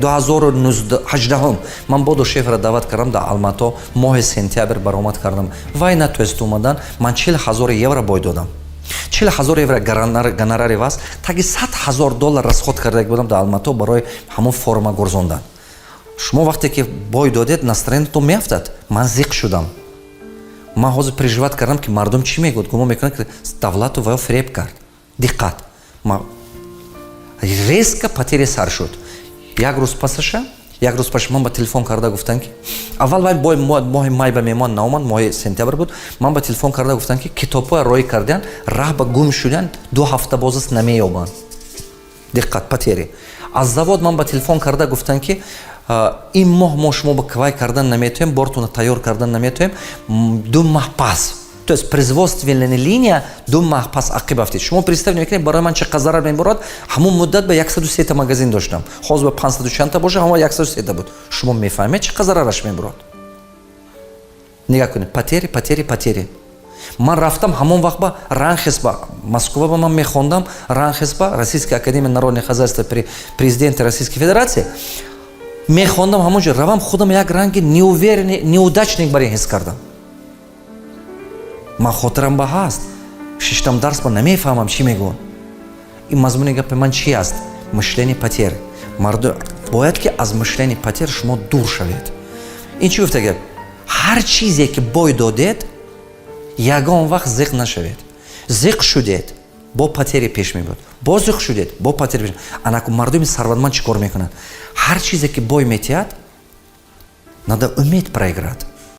2018 ман Бодо Шефера даъват кардам дар Алмато моҳи сентябр баромад кардам. Вай натуист омадан. Ман 40,000 евро бой додам. 40,000 евро гонорари васт, таги $100,000 расход карда будам дар Алмато барои ҳамон форма гурзондан. Шумо вақте ки бой додед, настроениятон меафтад. Ман зиқ шудам. Ман ҳозир переживат кардам ки мардум чӣ мегӯяд, гумон мекунад ки давлату ваё фреб кард. Диққат. Резко потери сар шуд. Як рӯз пасаша ман ба телефон карда гуфтам ки аввал моҳи май ба меҳмон наомад, моҳи сентябр буд. Ман ба телефон карда гуфтам ки китобҳои роӣ кардан, раҳ ба гум шудан 2 ҳафта бозас намеёбанд. Диққат, потери. Аз завод ман ба телефон карда гуфтам ки ин моҳ мо шумо ба квай кардан наметавем, бортуна тайёр кардан наметавем, 2 маҳ пас. То есть производственная линия 2 маҳ пас ақиб афтед. Шумо представь мекунед барои ман чӣ зарар меборад. Ҳамон муддат ба 103 та магазин доштам. Ҳозир ба 500 чанд боша, ҳама 103 та буд. Шумо мефаҳмед чӣ зарараш меборад? Нигоҳ кунед, потери. Ман рафтам ҳамон вақт ба Ранхесба, Москва ба ман мехондам, Ранхесба, Российская академия народных хозяйств при президенте Российской Федерации. Мехондам ҳамонҷо, равам худам як ранги неуверенный, неудачник бар ин ҳис кардам. Ман хотирам ба ҳаст. 6-ам дарс ба намефаҳмам чӣ мегӯянд. Ин мазмуни гапи ман чӣ аст? Мышлени потери. Мардум бояд ки аз мышлени потери шумо дур шавед. Ин чӣ гуфта гап? Ҳар чизе ки бой додед, ягон вақт зиқ нашавед. Зиқ шудед, бо потери пеш мебурад. Бо зиқ шудед, бо потери пеш. Анаку мардуми сарватманд чӣ кор мекунад? Ҳар чизе ки бой метиҳад, надо умед проиград.